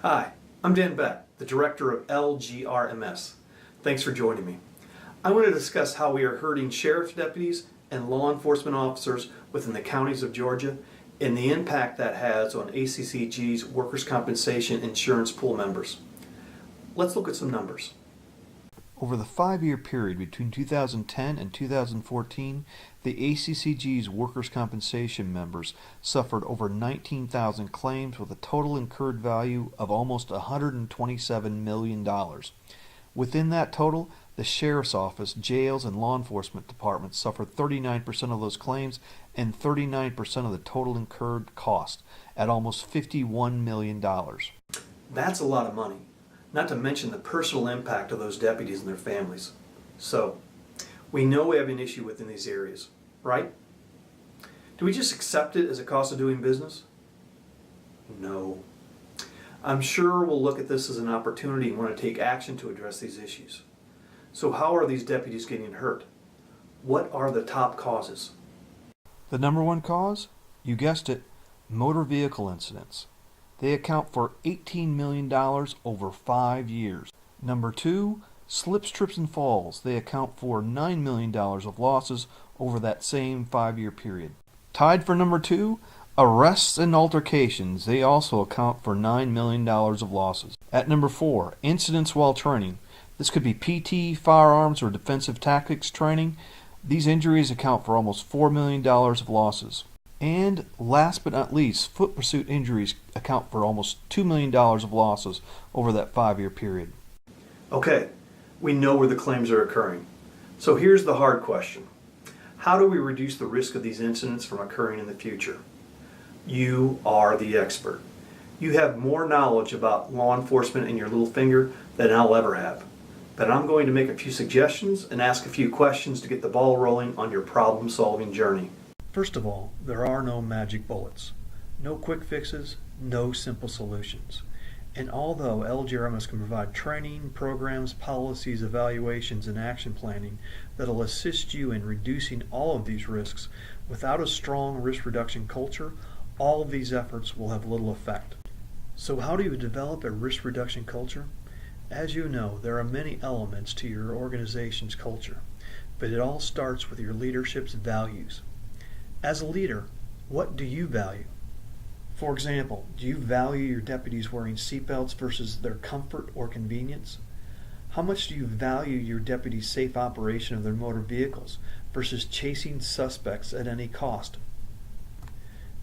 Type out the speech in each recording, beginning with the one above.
Hi, I'm Dan Beck, the Director of LGRMS. Thanks for joining me. I want to discuss how we are hurting sheriff's deputies and law enforcement officers within the counties of Georgia and the impact that has on ACCG's workers' compensation insurance pool members. Let's look at some numbers. Over the 5-year period between 2010 and 2014, the ACCG's workers' compensation members suffered over 19,000 claims with a total incurred value of almost $127 million. Within that total, the Sheriff's Office, jails, and law enforcement departments suffered 39% of those claims and 39% of the total incurred cost at almost $51 million. That's a lot of money, not to mention the personal impact of those deputies and their families. So, we know we have an issue within these areas, right? Do we just accept it as a cost of doing business? No. I'm sure we'll look at this as an opportunity and want to take action to address these issues. So how are these deputies getting hurt? What are the top causes? The number one cause? You guessed it, motor vehicle incidents. They account for $18 million over 5 years. Number two, slips, trips, and falls. They account for $9 million of losses over that same 5-year period. Tied for number two, arrests and altercations. They also account for $9 million of losses. At number four, incidents while training. This could be PT, firearms, or defensive tactics training. These injuries account for almost $4 million of losses. And last but not least, foot pursuit injuries account for almost $2 million of losses over that 5-year period. Okay, we know where the claims are occurring. So here's the hard question. How do we reduce the risk of these incidents from occurring in the future? You are the expert. You have more knowledge about law enforcement in your little finger than I'll ever have. But I'm going to make a few suggestions and ask a few questions to get the ball rolling on your problem-solving journey. First of all, there are no magic bullets. No quick fixes, no simple solutions. And although LGRMS can provide training, programs, policies, evaluations, and action planning that'll assist you in reducing all of these risks, without a strong risk reduction culture, all of these efforts will have little effect. So how do you develop a risk reduction culture? As you know, there are many elements to your organization's culture, but it all starts with your leadership's values. As a leader, what do you value? For example, do you value your deputies wearing seatbelts versus their comfort or convenience? How much do you value your deputies' safe operation of their motor vehicles versus chasing suspects at any cost?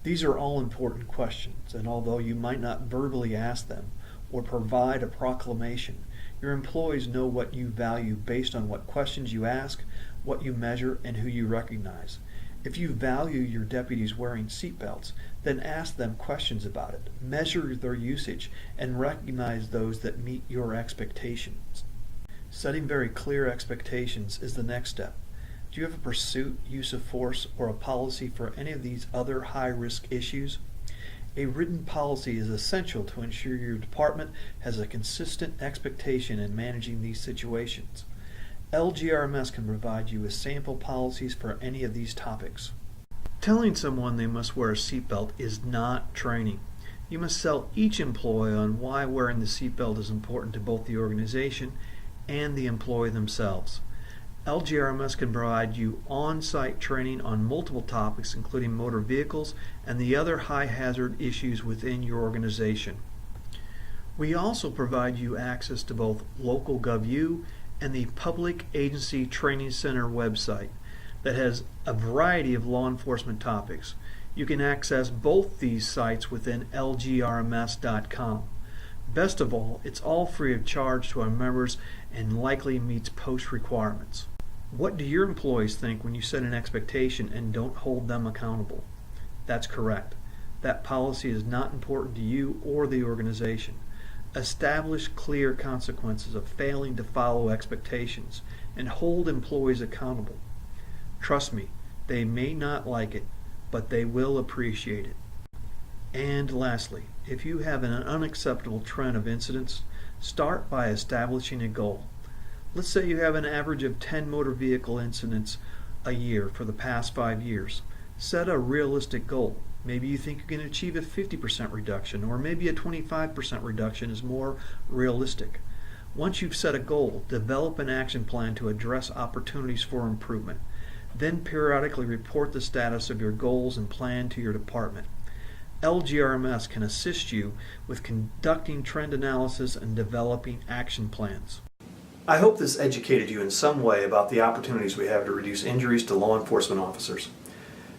These are all important questions, and although you might not verbally ask them or provide a proclamation, your employees know what you value based on what questions you ask, what you measure, and who you recognize. If you value your deputies wearing seatbelts, then ask them questions about it, measure their usage, and recognize those that meet your expectations. Setting very clear expectations is the next step. Do you have a pursuit, use of force, or a policy for any of these other high-risk issues? A written policy is essential to ensure your department has a consistent expectation in managing these situations. LGRMS can provide you with sample policies for any of these topics. Telling someone they must wear a seatbelt is not training. You must sell each employee on why wearing the seatbelt is important to both the organization and the employee themselves. LGRMS can provide you on-site training on multiple topics, including motor vehicles and the other high-hazard issues within your organization. We also provide you access to both Local GovU and the Public Agency Training Center website that has a variety of law enforcement topics. You can access both these sites within lgrms.com. Best of all, it's all free of charge to our members and likely meets post requirements. What do your employees think when you set an expectation and don't hold them accountable? That's correct. That policy is not important to you or the organization. Establish clear consequences of failing to follow expectations and hold employees accountable. Trust me, they may not like it, but they will appreciate it. And lastly, if you have an unacceptable trend of incidents, start by establishing a goal. Let's say you have an average of 10 motor vehicle incidents a year for the past 5 years. Set a realistic goal. Maybe you think you can achieve a 50% reduction, or maybe a 25% reduction is more realistic. Once you've set a goal, develop an action plan to address opportunities for improvement. Then periodically report the status of your goals and plan to your department. LGRMS can assist you with conducting trend analysis and developing action plans. I hope this educated you in some way about the opportunities we have to reduce injuries to law enforcement officers.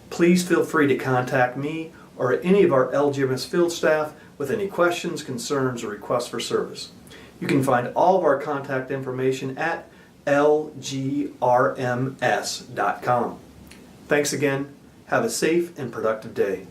Please feel free to contact me or any of our LGRMS field staff with any questions, concerns, or requests for service. You can find all of our contact information at lgrms.com. Thanks again. Have a safe and productive day.